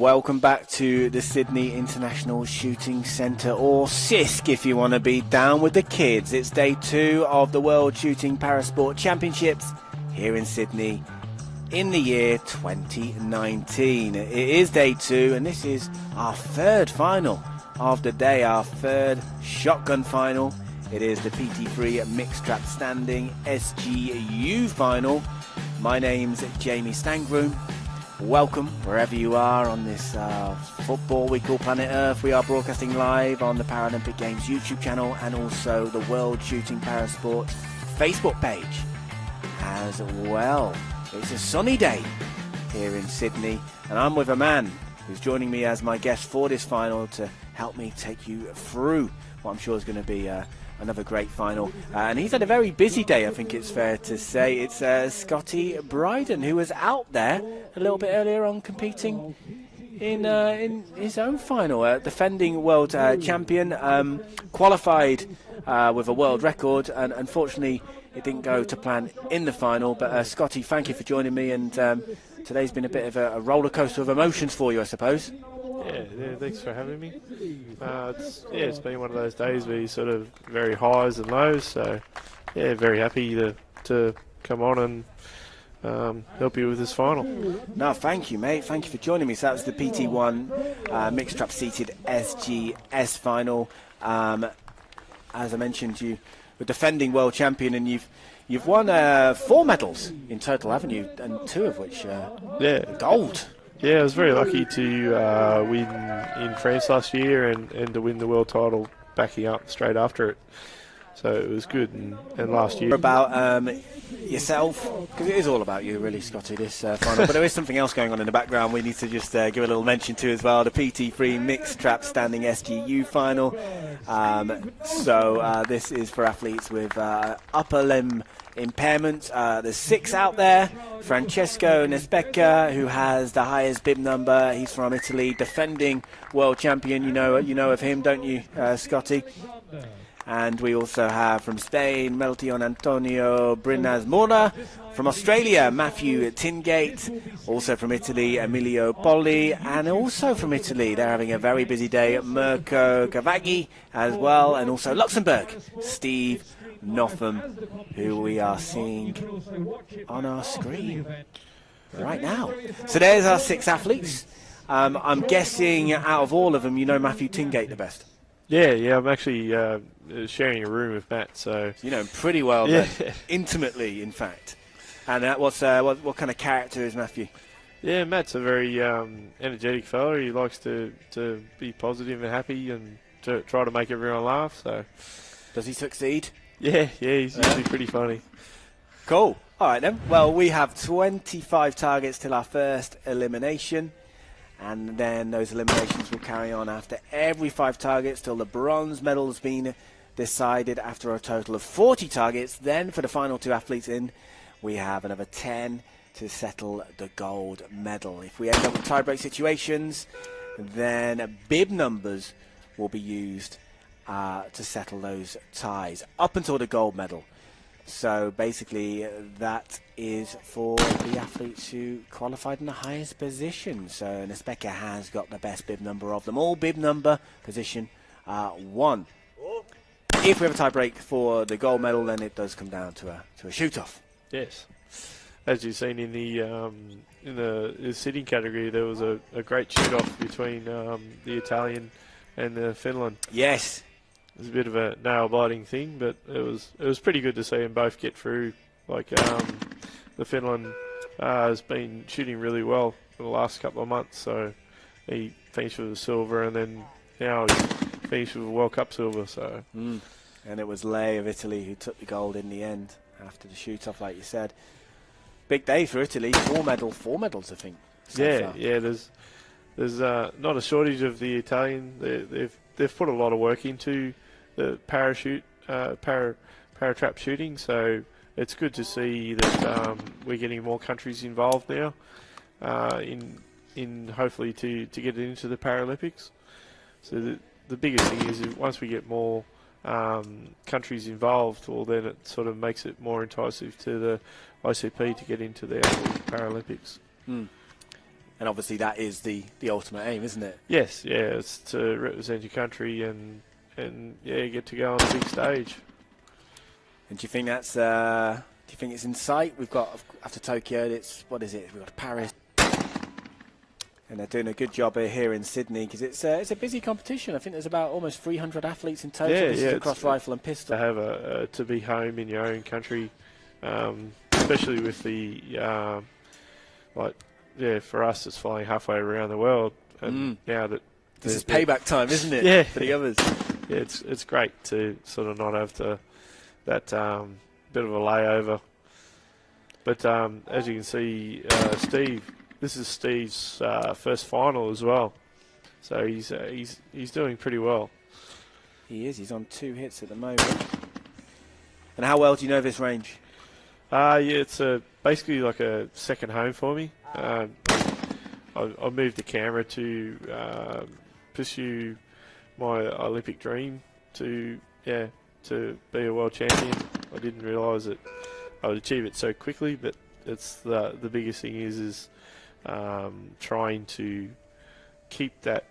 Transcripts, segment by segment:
Welcome back to the Sydney International Shooting Centre, or SISC if you want to be down with the kids. It's day 2 of the World Shooting Parasport Championships here in Sydney in the year 2019. It is day 2 and this is our third final of the day, our third shotgun final. It is the PT3 Mixed Trap Standing SGU final. My name's Jamie Stangroom. Welcome wherever you are on this football we call Planet Earth. We are broadcasting live on the Paralympic Games YouTube channel and also the World Shooting Parasport Facebook page as well. It's a sunny day here in Sydney and I'm with a man who's joining me as my guest for this final to help me take you through what I'm sure is going to be another great final. And he's had a very busy day, I think it's fair to say. It's Scotty Bryden, who was out there a little bit earlier on competing in his own final. Defending world champion, qualified with a world record, and unfortunately it didn't go to plan in the final. But Scotty, thank you for joining me, and today's been a bit of a roller coaster of emotions for you, I suppose. Yeah, thanks for having me. It's been one of those days where you sort of very highs and lows. So, yeah, very happy to come on and help you with this final. No, thank you, mate. Thank you for joining me. So that was the PT1 Mixed Trap Seated SGS final. As I mentioned, you were defending world champion, and you've won 4 medals in total, haven't you? And 2 of which gold. Yeah, I was very lucky to win in France last year and to win the world title backing up straight after it. So it was good. And last year... About yourself, because it is all about you really, Scotty, this final. But there is something else going on in the background we need to just give a little mention to as well. The PT3 Mixed Trap Standing SGU final. This is for athletes with upper limb impairment. There's 6 out there. Francesco Nespecca, who has the highest bib number. He's from Italy, defending world champion. You know of him, don't you, Scotty? And we also have from Spain, Meltion Antonio Brinaz Mora. From Australia, Matthew Tingate. Also from Italy, Emilio Polli. And also from Italy, they're having a very busy day, Mirko Cavaggi as well. And also Luxembourg, Steve Notham, who we are seeing on our screen right now. So there's our 6 athletes. I'm guessing out of all of them, you know Matthew Tingate the best. Yeah, I'm actually sharing a room with Matt, so... You know him pretty well, then. Intimately, in fact. And what kind of character is Matthew? Yeah, Matt's a very energetic fella. He likes to be positive and happy and to try to make everyone laugh, so... Does he succeed? Yeah, he's usually pretty funny. Cool. All right, then. Well, we have 25 targets till our first elimination. And then those eliminations will carry on after every 5 targets till the bronze medal has been decided after a total of 40 targets. Then for the final 2 athletes in, we have another 10 to settle the gold medal. If we end up with tie-break situations, then bib numbers will be used to settle those ties up until the gold medal. So basically that is for the athletes who qualified in the highest position. So Nespecca has got the best bib number of them all. Bib number position 1. If we have a tie break for the gold medal, then it does come down to a shoot-off. Yes. As you've seen in the sitting category, there was a great shoot-off between the Italian and the Finland. Yes. It was a bit of a nail-biting thing, but it was pretty good to see them both get through. Like the Finland has been shooting really well for the last couple of months, so he finished with a silver, and then now he's finished with a World Cup silver. So, and it was Lei of Italy who took the gold in the end after the shoot-off, like you said. Big day for Italy. 4 medals, I think. So yeah. There's not a shortage of the Italian. They've put a lot of work into the parachute, paratrap shooting, so it's good to see that we're getting more countries involved now in hopefully to get it into the Paralympics. So the biggest thing is once we get more countries involved, well then it sort of makes it more enticing to the ICP to get into the Paralympics. And obviously that is the ultimate aim, isn't it? Yes, yeah, it's to represent your country and yeah, get to go on the big stage. And do you think that's? Do you think it's in sight? We've got after Tokyo, it's what is it? We've got Paris, and they're doing a good job here in Sydney because it's a busy competition. I think there's about almost 300 athletes in total. Yeah, This is across rifle and pistol. To have to be home in your own country, especially with the for us it's flying halfway around the world, and now that this is payback time, isn't it? Yeah, for the others. Yeah, it's great to sort of not have that bit of a layover. But as you can see, Steve, this is Steve's first final as well, so he's doing pretty well. He is. He's on 2 hits at the moment. And how well do you know this range? Yeah, it's basically like a second home for me. I moved the camera to pursue my Olympic dream to be a world champion. I didn't realise that I would achieve it so quickly, but it's the biggest thing is trying to keep that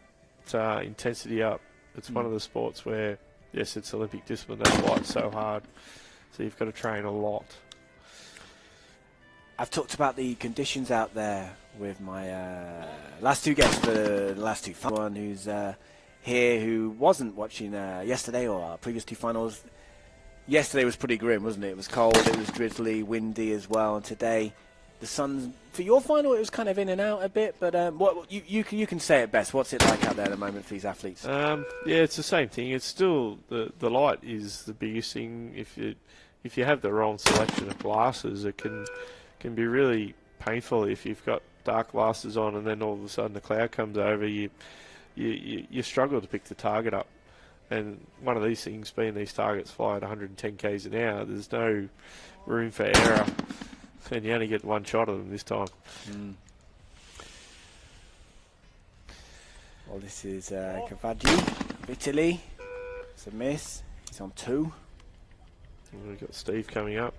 intensity up. It's one of the sports where, yes, it's Olympic discipline, that's why it's so hard. So you've got to train a lot. I've talked about the conditions out there with my last 2 guests for the last 2. One who's here who wasn't watching yesterday or our previous 2 finals. Yesterday was pretty grim, wasn't it? It was cold, it was drizzly, windy as well. And today, the sun, for your final, it was kind of in and out a bit. But what you can say it best. What's it like out there at the moment for these athletes? Yeah, it's the same thing. It's still the light is the biggest thing. If you have the wrong selection of glasses, it can be really painful if you've got dark glasses on and then all of a sudden the cloud comes over. You struggle to pick the target up. And one of these things being these targets fly at 110 k's an hour, there's no room for error, and you only get 1 shot of them this time. Well, this is Cavaggi of Italy. It's a miss. He's on 2. And we've got Steve coming up.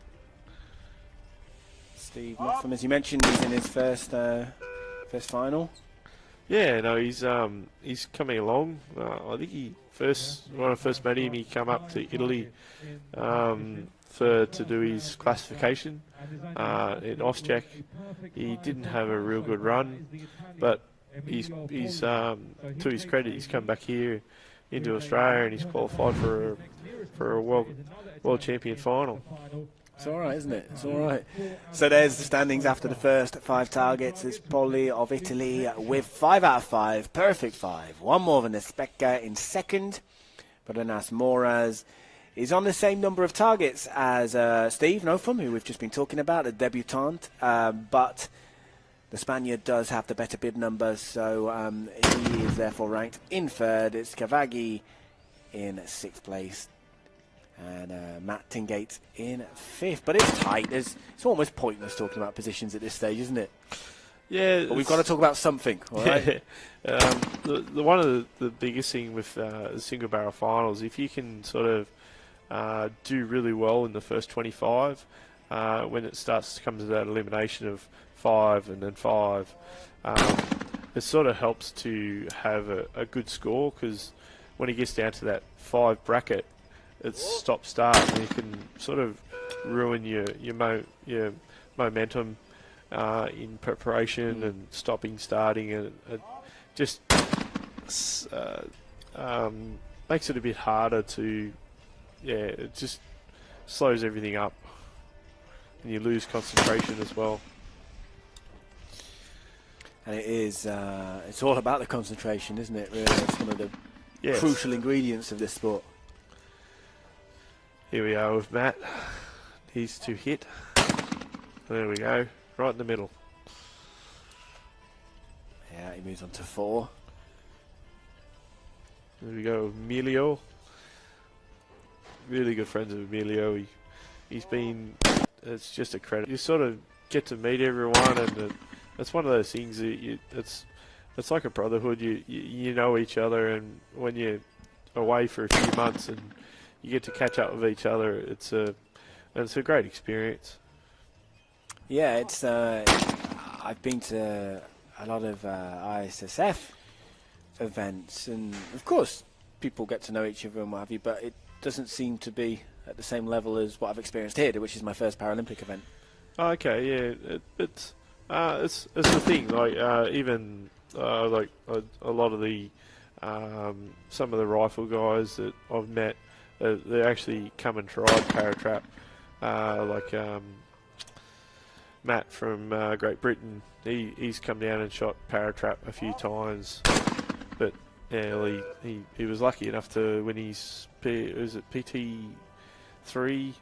Steve Moffam, as you mentioned, he's in his first final. Yeah, no, he's coming along. I think when I first met him, he came up to Italy to do his classification in Osijek. He didn't have a real good run, but he's to his credit, he's come back here into Australia and he's qualified for a world champion final. It's all right, isn't it? It's all right. So there's the standings after the first 5 targets. It's Polli of Italy with 5 out of 5, perfect 5. 1 more than Especca in second. But Anas Moraz is on the same number of targets as Steve Moffam, who we've just been talking about, the debutant. But the Spaniard does have the better bid numbers, so he is therefore ranked in 3rd. It's Cavaggi in 6th place. And Matt Tingate in 5th. But it's tight. It's almost pointless talking about positions at this stage, isn't it? Yeah. But we've got to talk about something, all right? One of the biggest thing with the single barrel finals, if you can sort of do really well in the first 25, when it starts to come to that elimination of 5 and then 5, it sort of helps to have a good score, because when it gets down to that 5 bracket, it's stop-start, and you can sort of ruin your momentum in preparation and stopping, starting, and it just makes it a bit harder to, it just slows everything up, and you lose concentration as well. And it is, it's all about the concentration, isn't it, really? It's one of the crucial ingredients of this sport. Here we are with Matt. He's to hit. There we go, right in the middle. Yeah, he moves on to 4. There we go, Emilio. Really good friends with Emilio. He's been, it's just a credit. You sort of get to meet everyone, and it's one of those things that it's like a brotherhood. You know each other, and when you're away for a few months and you get to catch up with each other, it's a great experience. Yeah, it's. I've been to a lot of ISSF events, and of course people get to know each other and what have you, but it doesn't seem to be at the same level as what I've experienced here, which is my first Paralympic event. Okay, yeah, it's the thing. Like even like a lot of the some of the rifle guys that I've met, they actually come and try Paratrap. Like Matt from Great Britain, he's come down and shot Paratrap a few times, but yeah, he was lucky enough to win his PT3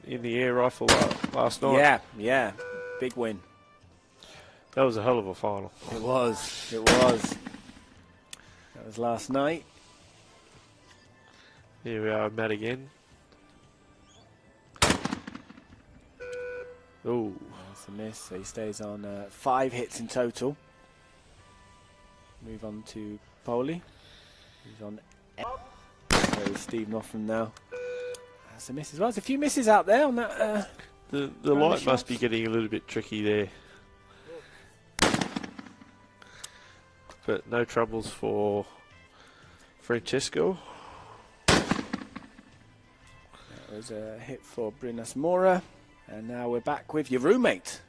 in the air rifle last night. Yeah, big win. That was a hell of a final. It was. That was last night. Here we are, Matt again. Oh, that's a miss. So he stays on 5 hits in total. Move on to Poli. He's on. So Steve Notham now. That's a miss as well. There's a few misses out there on that. the light must be getting a little bit tricky there. But no troubles for Francesco. That was a hit for Brinas Mora. And now we're back with your roommate,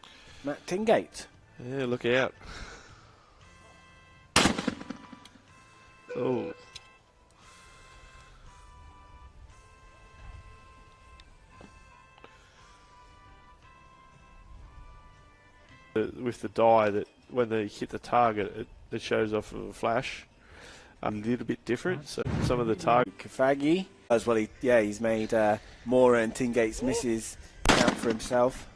Matt Tingate. Yeah, look out. Oh. With the die, that when they hit the target, it shows off of a flash. A little bit different. So some of the target. Kafagi as well. He's made Mora and Tingate's misses count for himself.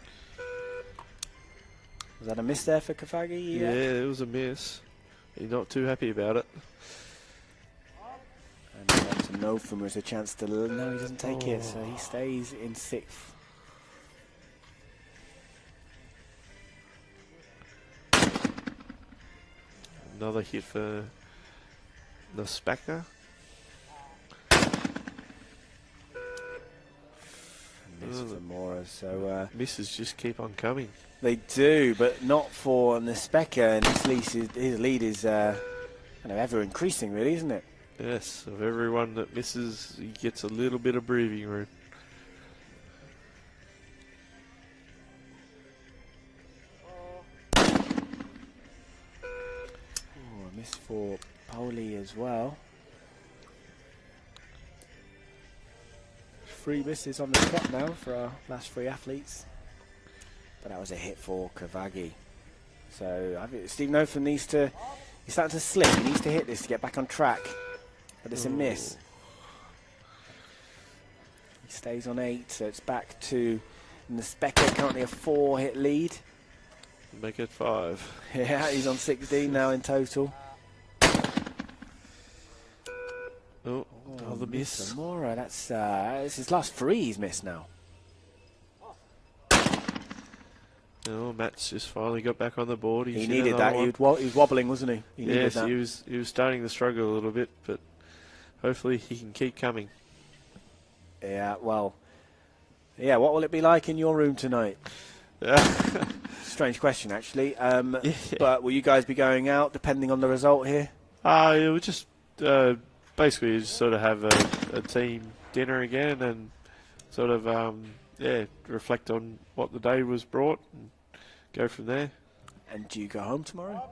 Was that a miss there for Kafagi? Yeah, it was a miss. He's not too happy about it. And to Notham was a chance to. No, he doesn't take it, so he stays in 6th. Another hit for Naspaka. Miss for Mora, so misses just keep on coming. They do, but not for Naspeka, and his lead is ever increasing, really, isn't it? Yes, of everyone that misses, he gets a little bit of breathing room. A miss for Poli as well. 3 misses on the trot now for our last 3 athletes. But that was a hit for Kavagi. So I think Steve Notham needs to. He's starting to slip. He needs to hit this to get back on track. But it's a miss. He stays on 8, so it's back to Naspeka, currently a 4-hit lead. Make it 5. Yeah, he's on 16 now in total. Oh, another miss. Mora, that's his last 3 he's missed now. Oh, Matt's just finally got back on the board. He needed that. He was wobbling, wasn't he? Yes, he was starting to struggle a little bit, but hopefully he can keep coming. Yeah, well, yeah. What will it be like in your room tonight? Strange question, actually. But will you guys be going out depending on the result here? It would just basically just sort of have a team dinner again and sort of reflect on what the day was brought and go from there. And do you go home tomorrow?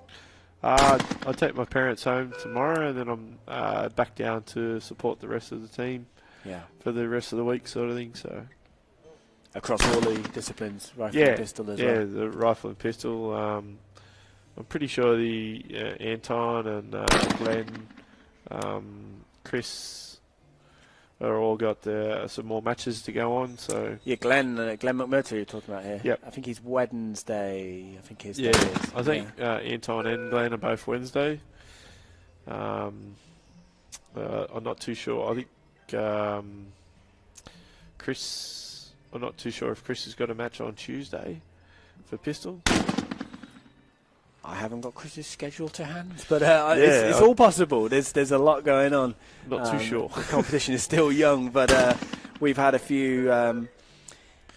I'll take my parents home tomorrow, and then I'm back down to support the rest of the team for the rest of the week, sort of thing. So across all the disciplines, rifle and pistol as well. Yeah, the rifle and pistol. I'm pretty sure the Anton and Glenn, Chris are all got some more matches to go on. So yeah, Glenn McMurtry you're talking about here. Yep. I think he's Wednesday. I think his day is. I think yeah. Anton and Glenn are both Wednesday. I'm not too sure. I think Chris. I'm not too sure if Chris has got a match on Tuesday for pistol. I haven't got Chris's schedule to hand, but it's all possible. There's a lot going on. Not too sure. The competition is still young, but we've had a few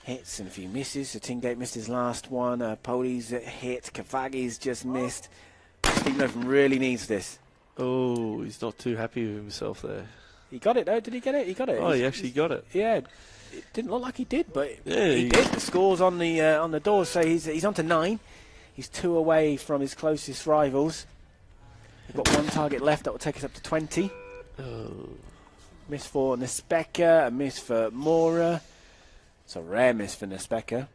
hits and a few misses. So Tingate missed his last one. Poli's hit. Kavagi's just missed. Steve Novum really needs this. Oh, he's not too happy with himself there. He got it though. Did he get it? He got it. Oh, he actually got it. Yeah. It didn't look like he did, but Yeah, he did. The score's on the doors, so he's on to 9. He's 2 away from his closest rivals. We've got 1 target left that will take us up to 20. Oh. Miss for Nespeka, a miss for Mora. It's a rare miss for Nespeka.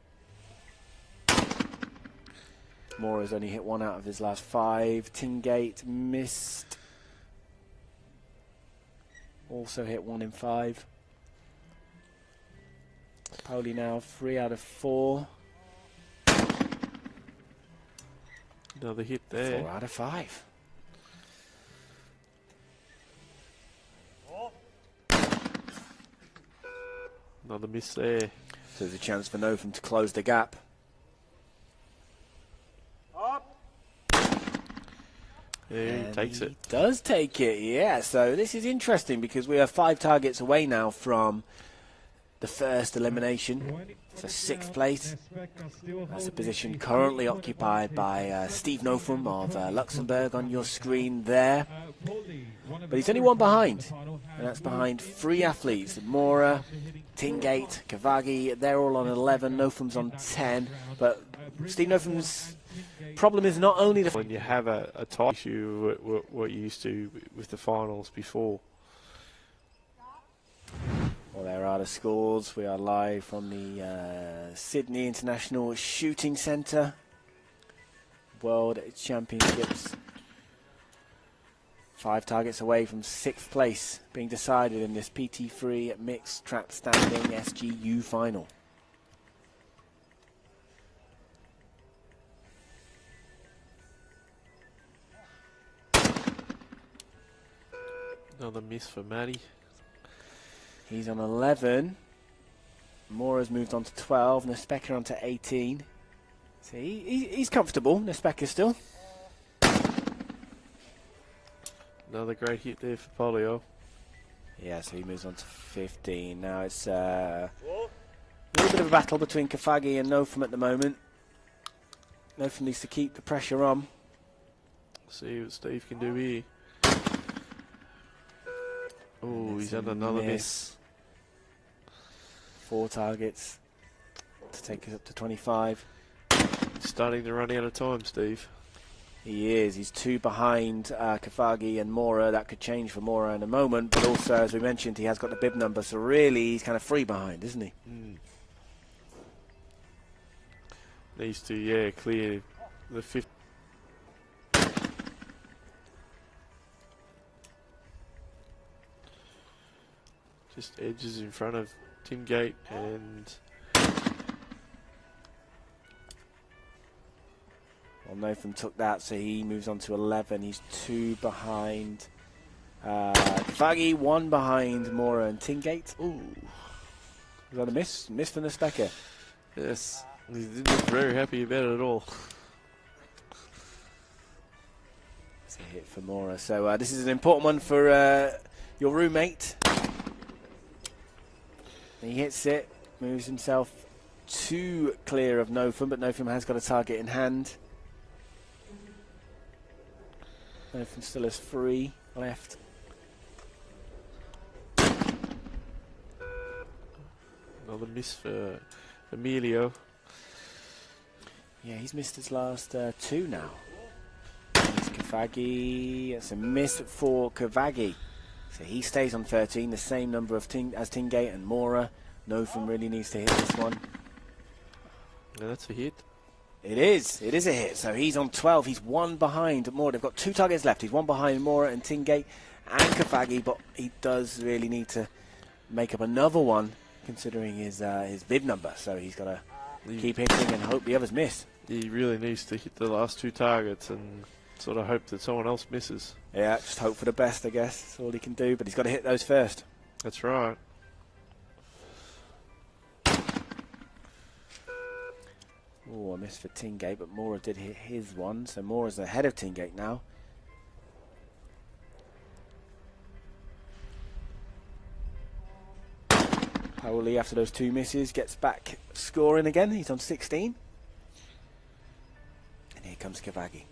Mora's only hit 1 out of his last 5. Tingate missed. Also hit 1 in 5. Poli now 3 out of 4. Another hit there. 4 out of 5. Another miss there. So there's a chance for Novum to close the gap. Yeah, he takes it. Does take it, yeah. So this is interesting because we are 5 targets away now from the first elimination for 6th place. That's a position currently occupied by Steve Novum of Luxembourg on your screen there. But he's only 1 behind, and that's behind 3 athletes. Mora, Tingate, Kavagi, they're all on 11. Novum's on 10. But Steve Novum's problem is not only the... When you have a tight issue, what you used to with the finals before. Well, there are the scores. We are live from the Sydney International Shooting Centre. World Championships. 5 targets away from 6th place being decided in this PT3 Mixed Trap Standing SGU final. Another miss for Matty. He's on 11. Mora's moved on to 12. Nespeka on to 18. So he's comfortable. Nespeka still. Another great hit there for Polio. Yeah, so he moves on to 15. Now it's a little bit of a battle between Kafagi and Novum at the moment. Novum needs to keep the pressure on. See what Steve can do here. Oh, he's had another miss. 4 targets to take us up to 25. Starting to run out of time, Steve. He is. He's 2 behind Kafagi and Mora. That could change for Mora in a moment. But also, as we mentioned, he has got the bib number. So really, he's kind of 3 behind, isn't he? Needs to, yeah, clear the 5th. Just edges in front of Tingate and... Well, Novum took that, so he moves on to 11. He's 2 behind Kafagi, 1 behind Mora and Tingate. Ooh. Was that a miss? Miss for Nespeka. Yes, he didn't look very happy about it at all. It's a hit for Mora. So this is an important one for your roommate. He hits it, moves himself 2 clear of Novum, but Novum has got a target in hand. Novum still has 3 left. Another miss for Emilio. Yeah, he's missed his last 2 now. It's Kavagi. That's a miss for Kavagi. So he stays on 13, the same number of as Tingate and Mora. Novum really needs to hit this one. Yeah, that's a hit. It is a hit. So he's on 12. He's 1 behind Mora. They've got 2 targets left. He's 1 behind Mora and Tingate and Kavagi, but he does really need to make up another one, considering his bib number. So he's got to keep hitting and hope the others miss. He really needs to hit the last 2 targets and sort of hope that someone else misses. Yeah, just hope for the best, I guess. That's all he can do, but he's got to hit those first. That's right. Oh, a miss for Tingate, but Mora did hit his one, so Mora's ahead of Tingate now. Tourly, after those 2 misses, gets back scoring again. He's on 16. And here comes Cavaghi.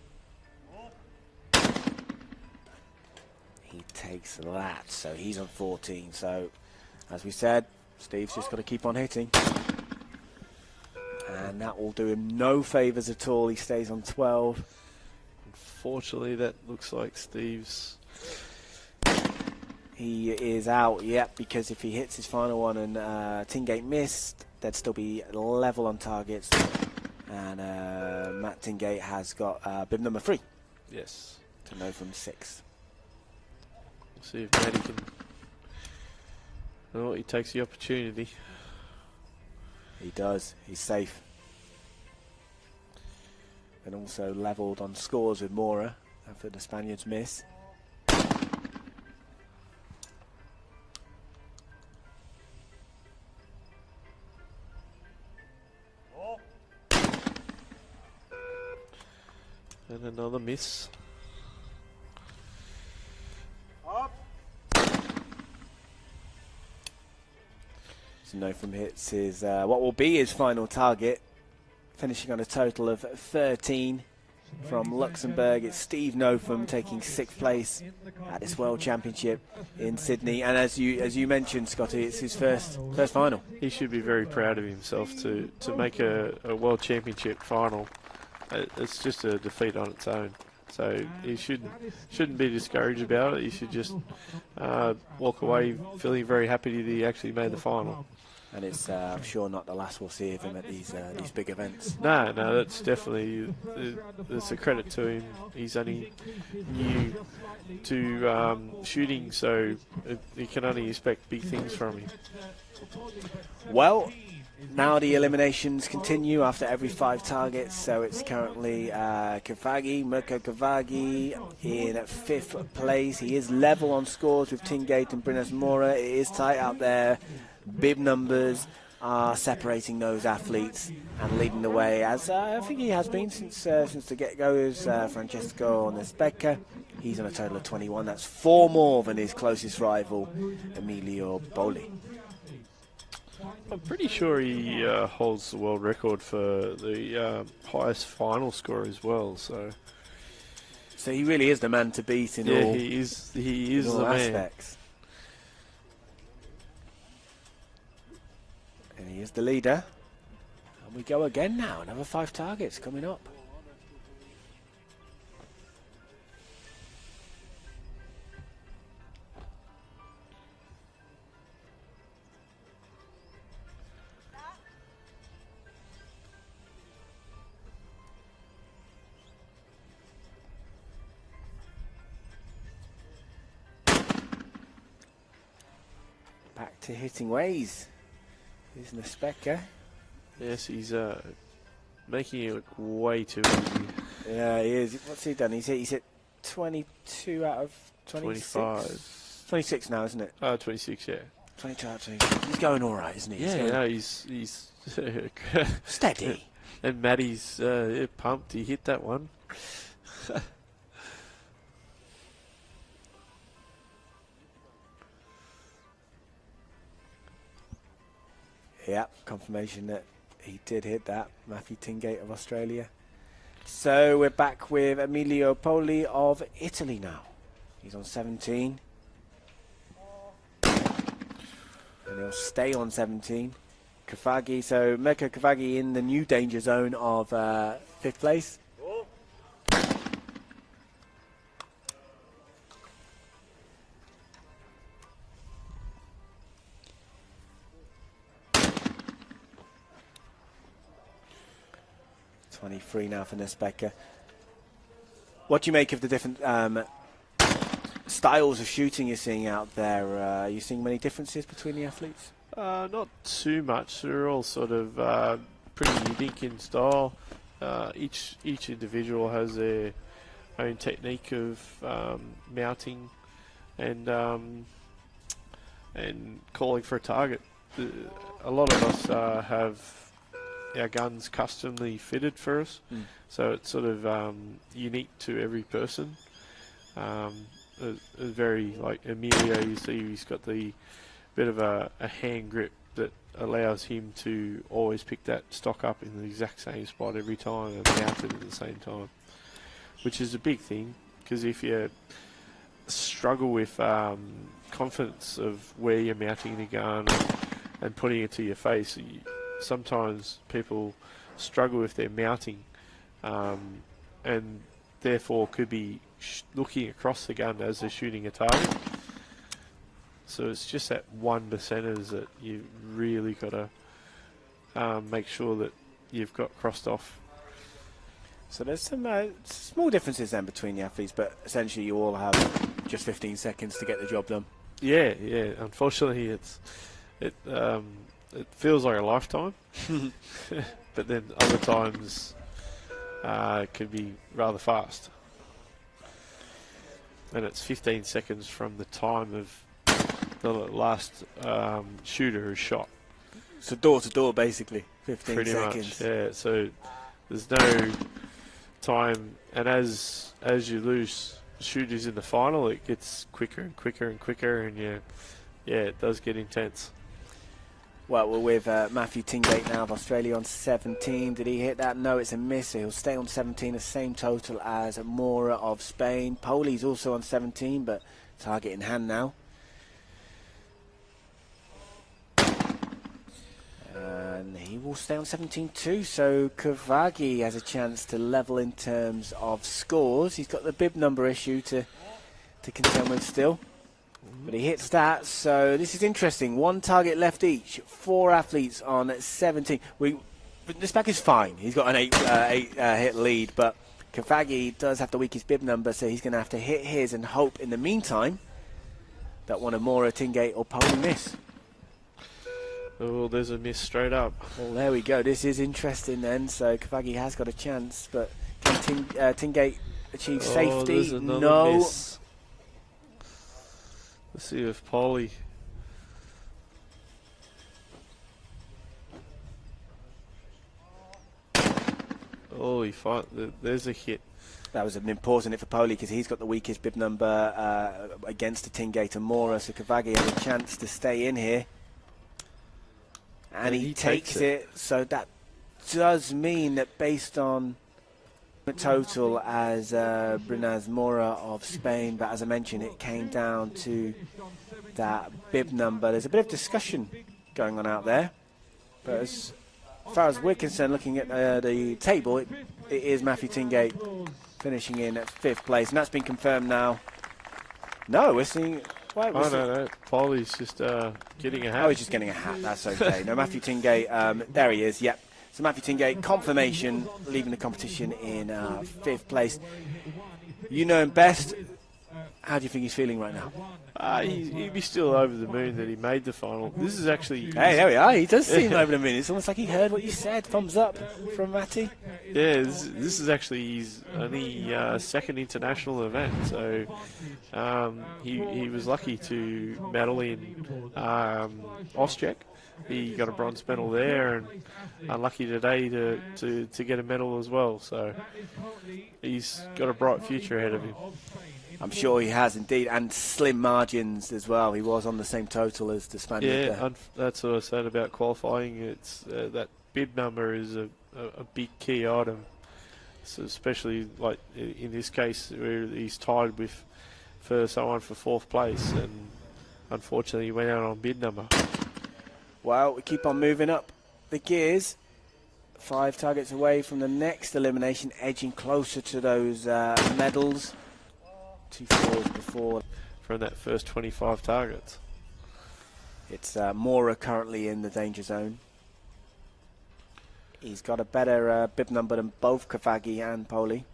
He takes that, so he's on 14. So, as we said, Steve's just got to keep on hitting. And that will do him no favours at all. He stays on 12. Unfortunately, that looks like Steve's... He is out, yep, because if he hits his final one and Tingate missed, they'd still be level on targets. And Matt Tingate has got bib number 3. Yes. To know from 6. We'll see if Matty can... Oh, he takes the opportunity. He does. He's safe. And also levelled on scores with Mora after the Spaniards miss. And another miss. So no from hits his what will be his final target, finishing on a total of 13 from Luxembourg. It's Steve Nofum taking 6th place at this World Championship in Sydney, and as you mentioned, Scotty, it's his first final. He should be very proud of himself to make a World Championship final. It's just a defeat on its own. So he shouldn't be discouraged about it. He should just walk away feeling very happy that he actually made the final. And it's I'm sure not the last we'll see of him at these big events. No, that's definitely it's a credit to him. He's only new to shooting, so you can only expect big things from him. Well, now the eliminations continue after every 5 targets, so it's currently Cavaghi, Mirko Cavaghi in 5th place. He is level on scores with Tingate and Brynäs Mora. It is tight out there. Bib numbers are separating those athletes and leading the way, as I think he has been since the get-go, is Francesco Nespecca. He's on a total of 21. That's 4 more than his closest rival, Emilio Boli. I'm pretty sure he holds the world record for the highest final score as well. So he really is the man to beat in all. He is all the aspects. And he is the leader. And we go again now. Another 5 targets coming up. Back to hitting ways. Here's Nespecca. Yes, he's making it look way too easy. Yeah, he is. What's he done? He's hit 22 out of 26. 25. 26 now, isn't it? 26, yeah. 22 out of 26. He's going all right, isn't he? Yeah, he's steady. And Matty's pumped. He hit that one. Yeah, confirmation that he did hit that. Matthew Tingate of Australia. So we're back with Emilio Poli of Italy now. He's on 17. And he'll stay on 17. Cavaghi, so Mirko Cavaghi in the new danger zone of 5th place. .23 now for Nespecca. What do you make of the different styles of shooting you're seeing out there? Are you seeing many differences between the athletes? Not too much. They're all sort of pretty unique in style. Each individual has their own technique of mounting and calling for a target. A lot of us have our guns customly fitted for us, so it's sort of unique to every person. Very like Emilio, you see he's got the bit of a hand grip that allows him to always pick that stock up in the exact same spot every time and mount it at the same time, which is a big thing, because if you struggle with confidence of where you're mounting the gun and putting it to your face, sometimes people struggle with their mounting, and therefore could be looking across the gun as they're shooting a target. So it's just that 1%ers that you really got to make sure that you've got crossed off. So there's some small differences then between the athletes, but essentially you all have just 15 seconds to get the job done. Yeah. Unfortunately, it feels like a lifetime, but then other times it can be rather fast. And it's 15 seconds from the time of the last shooter is shot. So door to door, basically, 15 Pretty seconds. much, yeah. So there's no time, and as you lose shooters in the final, it gets quicker and quicker and quicker, and it does get intense. Well, we're with Matthew Tingate now of Australia on 17. Did he hit that? No, it's a miss. So he'll stay on 17, the same total as Mora of Spain. Poli's also on 17, but target in hand now. And he will stay on 17 too, so Kavagi has a chance to level in terms of scores. He's got the bib number issue to contend with still. But he hits that, so this is interesting. One target left each, 4 athletes on 17. This back is fine. He's got an 8 hit lead, but Kavagi does have the weakest bib number, so he's going to have to hit his and hope in the meantime that one of Mora, Tingate or Poli miss. Oh, there's a miss straight up. Well, there we go. This is interesting then. So Kavagi has got a chance, but can Tingate achieve safety? There's another No. miss. Let's see if Poli. Oh, there's a hit. That was an important hit for Poli because he's got the weakest bib number against the Tingate and Mora. So Kavagi has a chance to stay in here. And he takes it. So that does mean that based on the total as Brinaz Mora of Spain, but as I mentioned, it came down to that bib number. There's a bit of discussion going on out there. But as far as we're concerned, looking at the table, it is Matthew Tingate finishing in at 5th place. And that's been confirmed now. No, we're seeing... No. Poli's just getting a hat. Oh, he's just getting a hat. That's okay. No, Matthew Tingate, there he is, yep. So Matthew Tingate, confirmation, leaving the competition in 5th place. You know him best. How do you think he's feeling right now? He'd be still over the moon that he made the final. This is actually... Hey, there we are. He does seem over the moon. It's almost like he heard what you said. Thumbs up from Matty. Yeah, this is actually his only second international event. So he was lucky to medal in Ostjek. He got a bronze medal there, and unlucky today to get a medal as well. So he's got a bright future ahead of him. I'm sure he has indeed, and slim margins as well. He was on the same total as the Spaniard. Yeah, that's what I said about qualifying. It's that bib number is a big key item, so especially like in this case where he's tied with for someone for 4th place, and unfortunately he went out on bid number. Well, we keep on moving up the gears. 5 targets away from the next elimination, edging closer to those medals. 2 fours before. From that first 25 targets. It's Mora currently in the danger zone. He's got a better bib number than both Kavagi and Poli.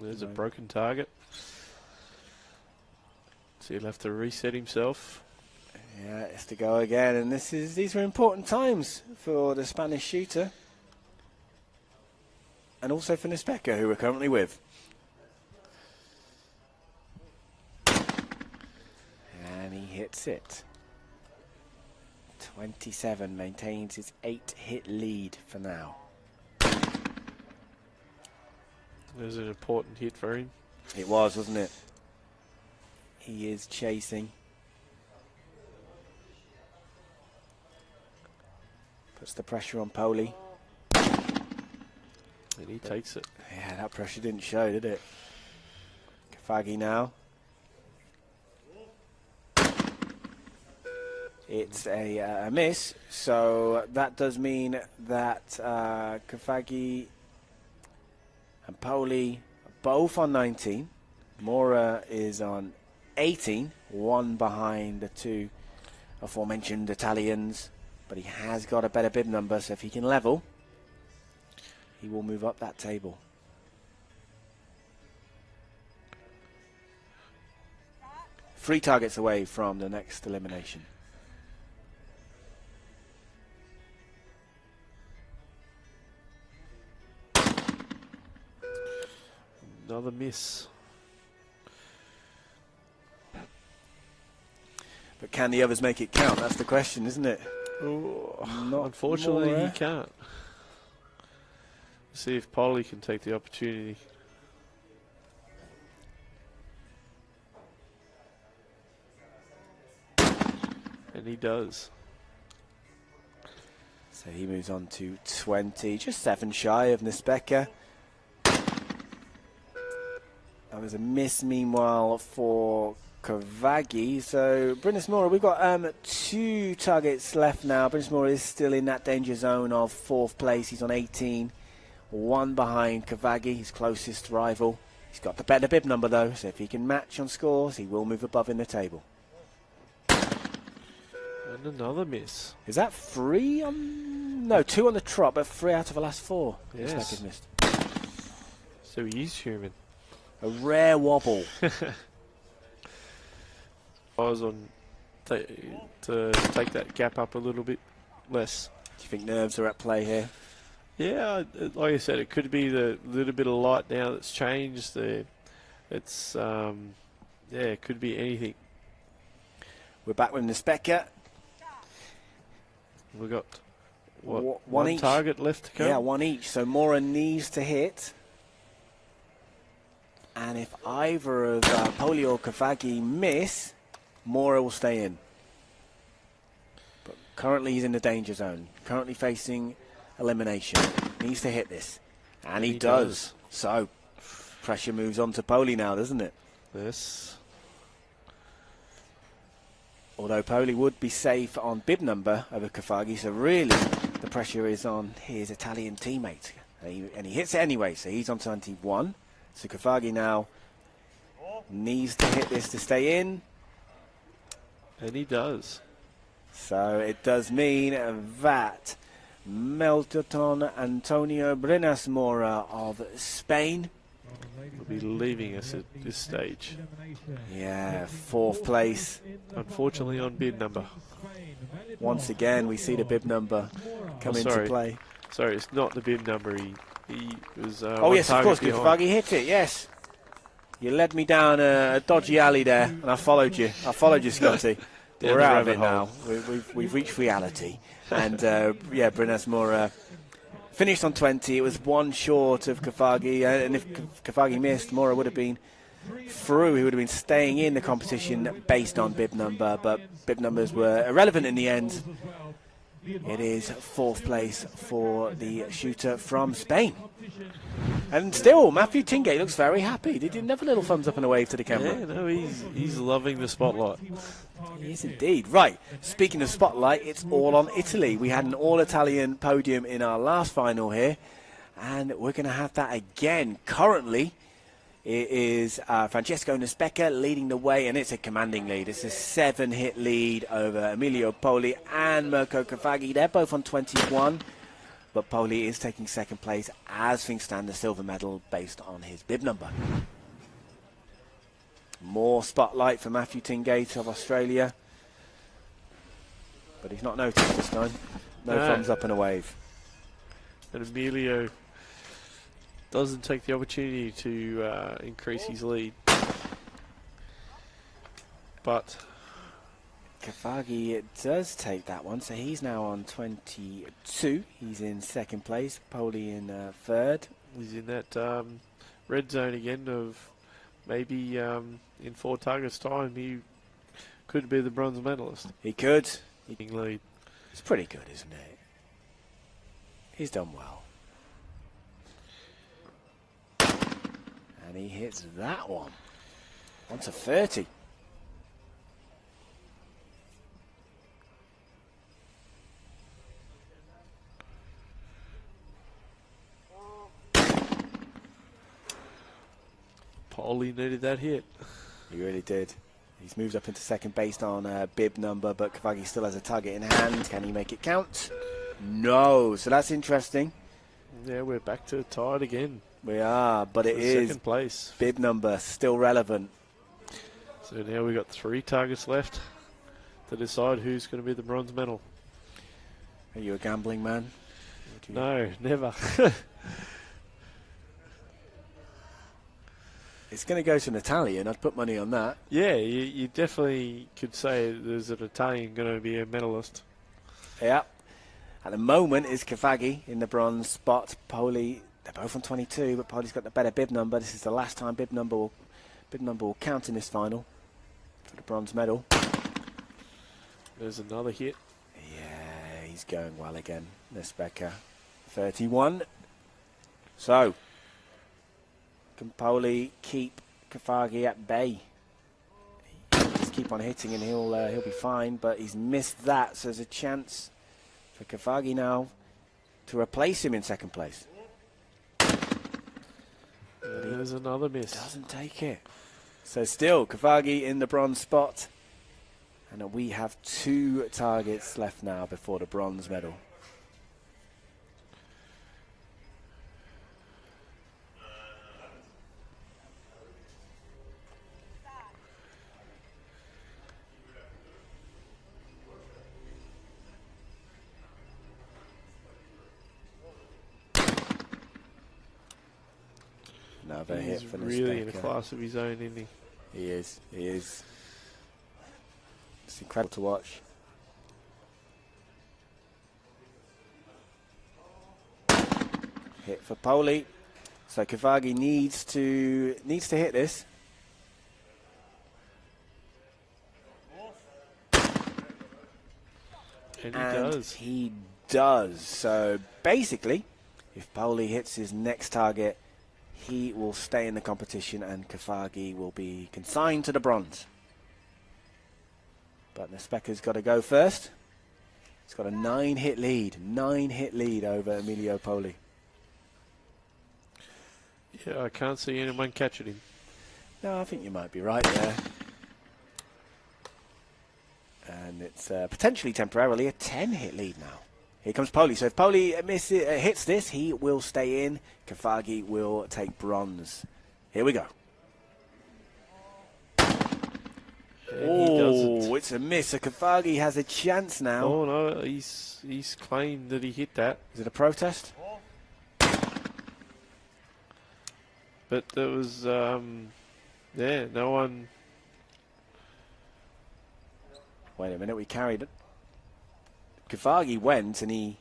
There's a broken target. So he'll have to reset himself. Yeah, it's to go again, and these are important times for the Spanish shooter. And also for Nispeka, who we're currently with. And he hits it. 27, maintains his 8-hit lead for now. There's an important hit for him. It was, wasn't it? He is chasing. Puts the pressure on Poli. And he takes it. Yeah, that pressure didn't show, did it? Kafagi now. It's a miss, so that does mean that Kafagi and Poli are both on 19. Mora is on 18, one behind the two aforementioned Italians, but he has got a better bib number, so if he can level, he will move up that table. Three targets away from the next elimination. Another miss. But can the others make it count? That's the question, isn't it? Oh, Not unfortunately, Mora. he can't. See if Poli can take the opportunity. And he does. So he moves on to 20, just 7 shy of Nispeka. That was a miss, meanwhile, for Kavagi. So Brynnis Mora, we've got 2 targets left now. Brynnis Mora is still in that danger zone of 4th place. He's on 18, one behind Kavagi, his closest rival. He's got the better bib number though, so if he can match on scores, he will move above in the table. And another miss. Is that 3 on? No, 2 on the trot, but 3 out of the last 4. Yes. Looks like he's missed. So he is human. A rare wobble. I was on to take that gap up a little bit less. Do you think nerves are at play here? Yeah, like I said, it could be the little bit of light now that's changed. It's yeah, it could be anything. We're back with Nispeka. We've got One one each. target left to go. Yeah, 1 each. So Mora needs to hit. And if either of Poli or Kavagi miss, Mora will stay in. But currently he's in the danger zone. Currently facing elimination. Needs to hit this. And he does. So pressure moves on to Poli now, doesn't it? Yes. Although Poli would be safe on bib number over Kavagi, so really the pressure is on his Italian teammate. And he hits it anyway, so he's on 21. So Kavagi now needs to hit this to stay in. And he does. So it does mean that Melton Antonio Brynnis Mora of Spain Will be leaving us at this stage. Yeah, 4th place. Unfortunately on bib number. Once again, we see the bib number come into play. Sorry, it's not the bib number. He was. Oh yes, of course, Kavagi hit it. Yes, you led me down a dodgy alley there, and I followed you. Scotty. We're out of it now. We've reached reality, and yeah, Brynnis Mora finished on 20. It was 1 short of Kavagi, and if Kavagi missed, Mora would have been through. He would have been staying in the competition based on bib number, but bib numbers were irrelevant in the end. It is 4th place for the shooter from Spain. And still, Matthew Tingate looks very happy. Did you have a little thumbs up and a wave to the camera? Yeah, no, he's loving the spotlight. He is indeed. Right, speaking of spotlight, it's all on Italy. We had an all-Italian podium in our last final here, and we're going to have that again. Currently, it is Francesco Nispeka leading the way, and it's a commanding lead. It's a 7-hit lead over Emilio Poli and Mirko Kavagi. They're both on 21, but Poli is taking 2nd place as things stand, the silver medal based on his bib number. More spotlight for Matthew Tingate of Australia, but he's not noticed this time. No thumbs up and a wave. And Emilio doesn't take the opportunity to increase his lead. But Kafagi does take that one, so he's now on 22. He's in second place. Poli in third. He's in that red zone again of maybe in 4 targets' time he could be the bronze medalist. He could. Lead. It's pretty good, isn't it? He's done well. And he hits that one. On to 30. Poli needed that hit. He really did. He's moved up into second based on bib number, but Kafagi still has a target in hand. Can he make it count? No. So that's interesting. Yeah, we're back to tied again. We are, but it is second place. Bib number still relevant. So now we've got 3 targets left to decide who's going to be the bronze medal. Are you a gambling man? No, never. It's going to go to an Italian. I'd put money on that. Yeah, you definitely could say there's an Italian going to be a medalist. Yeah. At the moment, is Kafagi in the bronze spot. Poli, they're both on 22, but Poli's got the better bib number. This is the last time bib number will count in this final for the bronze medal. There's another hit. Yeah, he's going well again. Nesbeka, 31. So, can Poli keep Kafagi at bay? Just keep on hitting and he'll be fine, but he's missed that, so there's a chance for Kafagi now to replace him in second place. There's another miss. Doesn't take it. So still, Kafagi in the bronze spot. And we have 2 targets left now before the bronze medal. Another hit for really in a Nesbeka. class of his own, isn't he? He is. It's incredible to watch. Hit for Poli. So Kafagi needs to hit this. And he does. So basically, if Poli hits his next target, he will stay in the competition and Kafagi will be consigned to the bronze. But Nesbeka's got to go first. He's got a 9-hit lead over Emilio Poli. Yeah, I can't see anyone catching him. No, I think you might be right there. And it's potentially temporarily a 10-hit lead now. Here comes Poli. So if Poli hits this, he will stay in. Kafagi will take bronze. Here we go. Oh, it's a miss. So Kafagi has a chance now. Oh no, he's claimed that he hit that. Is it a protest? But there was, yeah, no one. Wait a minute, we carried it. Kafagi went and he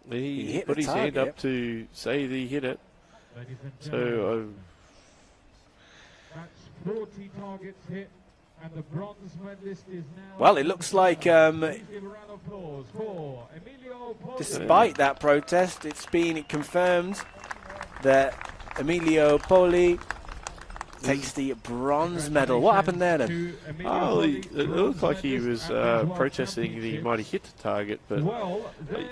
hit put the his target. hand up to say that he hit it. So that's 40 targets hit, and the bronze medalist is now. Well, it looks like despite that protest, it's been confirmed that Emilio Poli takes the bronze medal. What happened there then? oh, it looked like he was protesting that he might have hit the target, but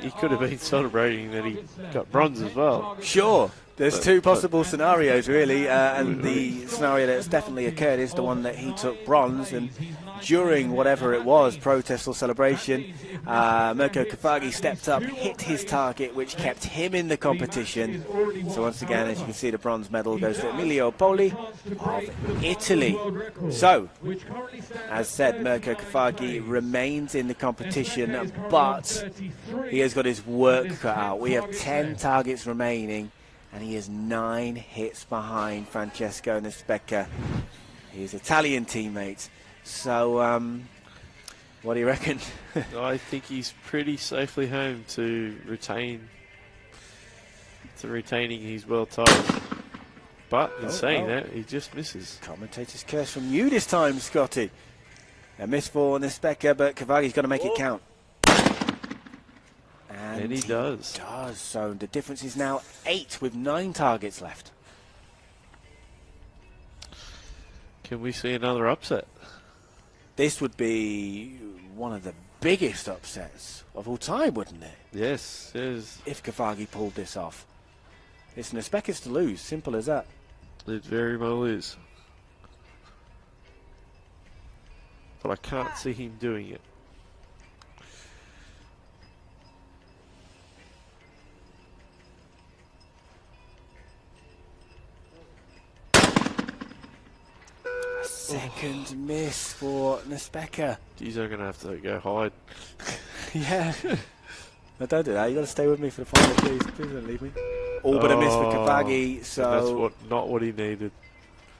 he could have been celebrating that he got bronze as well. Sure. There's 2 possible scenarios, really, and the scenario that's definitely occurred is the one that he took bronze, and during whatever it was, protest or celebration, Mirko Kafagi stepped up, hit his target, which kept him in the competition. So once again, as you can see, the bronze medal goes to Emilio Poli of Italy. So, as said, Mirko Kafagi remains in the competition, but he has got his work cut out. We have 10 targets remaining, and he is 9 hits behind Francesco Nesbeka, his Italian teammate. So What do you reckon? I think he's pretty safely home to retaining his world title. But in saying that, he just misses. Commentator's curse from you this time, Scotty. A miss for Nespeka, but Kavagi's got to make it count. And he does. So the difference is now 8 with 9 targets left. Can we see another upset? This would be one of the biggest upsets of all time, wouldn't it? Yes, yes. If Kavagi pulled this off. It's Nespeka's to lose, simple as that. It very well is. But I can't see him doing it. Second miss for Nespeka. Geez, I'm going to have to go hide. Yeah. No, don't do that. You got to stay with me for the final, please. Please don't leave me. All but a miss for Kavagi. So that's not what he needed.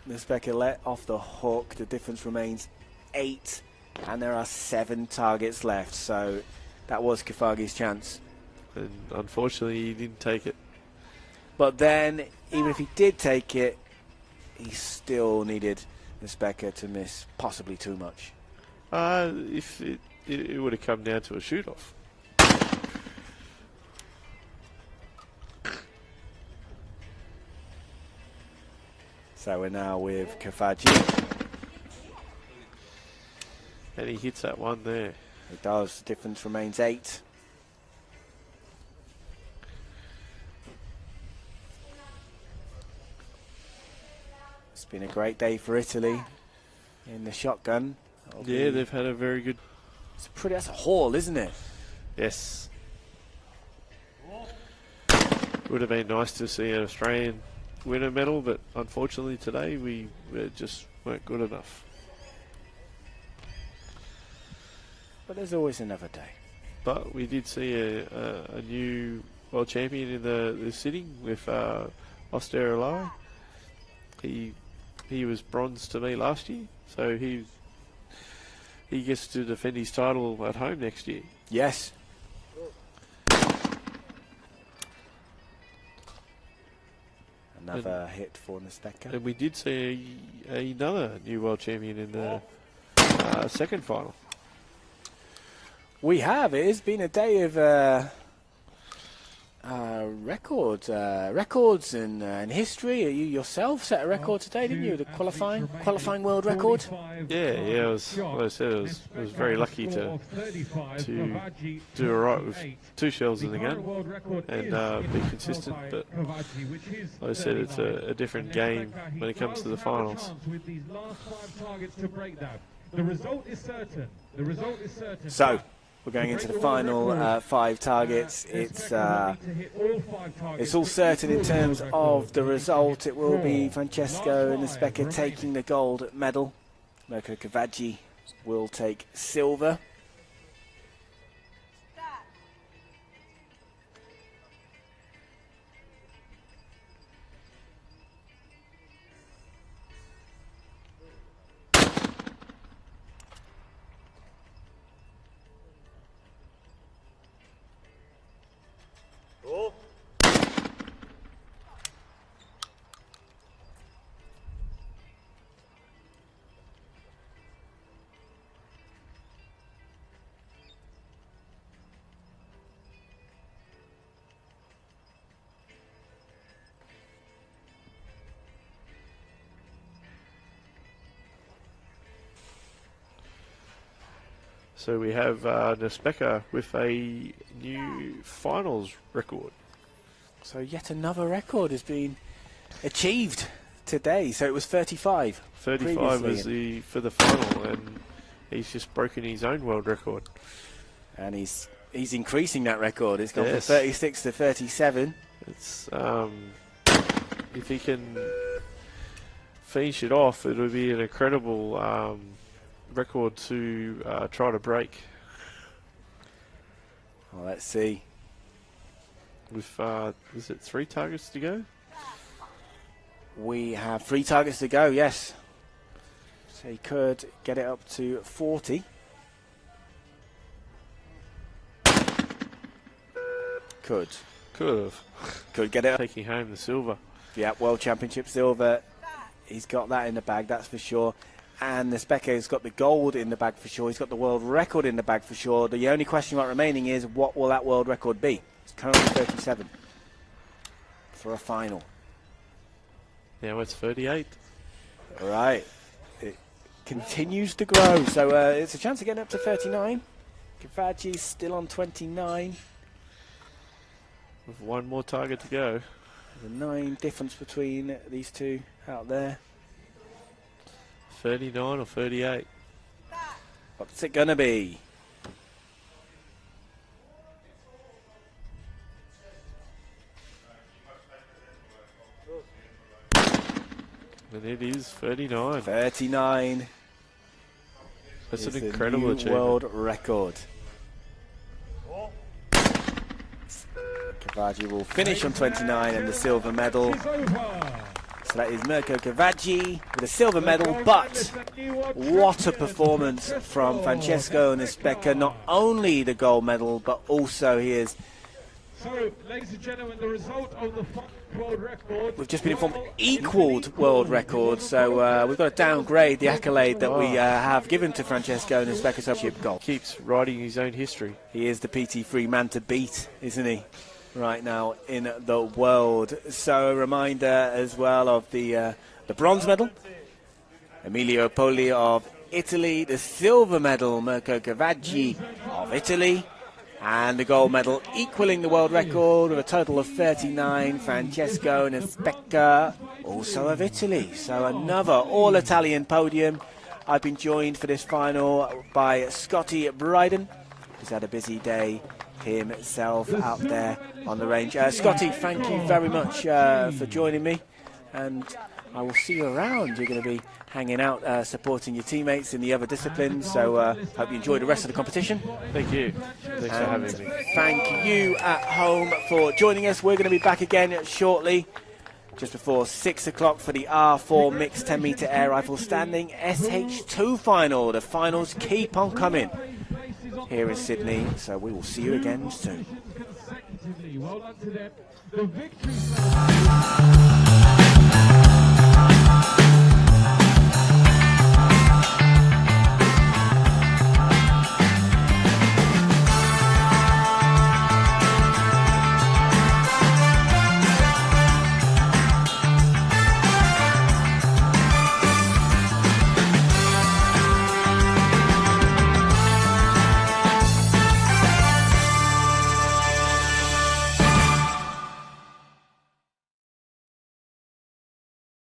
Nespeka let off the hook. The difference remains 8, and there are 7 targets left. So that was Kavagi's chance. And unfortunately, he didn't take it. But then, even if he did take it, he still needed Nespeka to miss possibly too much. If it would have come down to a shoot-off. So we're now with Kavaji. And he hits that one there. It does. The difference remains 8. It's been a great day for Italy in the shotgun. Yeah, they've had a very good... That's a haul, isn't it? Yes. Would have been nice to see an Australian win a medal, but unfortunately today we just weren't good enough. But there's always another day. But we did see a new world champion in the sitting with Oster Alai. He was bronze to me last year, so he gets to defend his title at home next year. Yes. Another hit for Nespeka. And we did see another new world champion in the second final. We have. It has been a day of records and history. You yourself set a record today, didn't you? The qualifying world record. Yeah. It was. Like I said, I was very lucky to do alright with 2 shells in the gun and be consistent. But like I said, it's a different game when it comes to the finals. The result is certain. So we're going into the final 5 targets. It's all certain in terms of the result. It will be Francesco Nespeka taking the gold medal. Mirko Kavaji will take silver. So we have Nespeka with a new finals record. So yet another record has been achieved today. So it was 35. 35 was for the final, and he's just broken his own world record. And he's increasing that record. It's gone from Yes. 36 to 37. It's if he can finish it off, it would be an incredible record to try to break. Well, let's see. With is it 3 targets to go? We have 3 targets to go, yes. So he could get it up to 40. Could get it. taking home the silver. Yeah, World Championship silver. He's got that in the bag, that's for sure. And Nespeka's got the gold in the bag for sure. He's got the world record in the bag for sure. The only question mark remaining is, what will that world record be? It's currently 37 for a final. Now it's 38. All right. It continues to grow. So it's a chance of getting up to 39. Kavaji's still on 29. With one more target to go. There's a 9 difference between these two out there. 39 or 38. What's it going to be? And it is 39. 39. That's is an the incredible new achievement. world record. Kavaji will finish on 29 and the silver medal. It's over. So that is Mirko Kavaji with a silver medal, but what a performance from Francesco Nespeka. Not only the gold medal, but also he is, So, ladies and gentlemen, the result of the world record. we've just been informed, equalled world record. So we've got to downgrade the accolade that we have given to Francesco Nespeka's championship gold. Keeps writing his own history. He is the PT3 man to beat, isn't he? Right now in the world. So a reminder as well of the bronze medal, Emilio Poli of Italy, the silver medal, Mirko Kavaji of Italy, and the gold medal equaling the world record with a total of 39, Francesco Nespeka, also of Italy. So another all-Italian podium. I've been joined for this final by Scotty Bryden, who's had a busy day himself out there on the range. Scotty, thank you very much for joining me, and I will see you around. You're going to be hanging out supporting your teammates in the other disciplines, so hope you enjoy the rest of the competition. Thank you. Thanks for having me. Thank you at home for joining us. We're going to be back again shortly, just before 6 o'clock for the R4 mixed 10 metre air rifle standing SH2 final. The finals keep on coming here in Sydney, so we will see you again soon. Consecutively. Well done to them. The victory.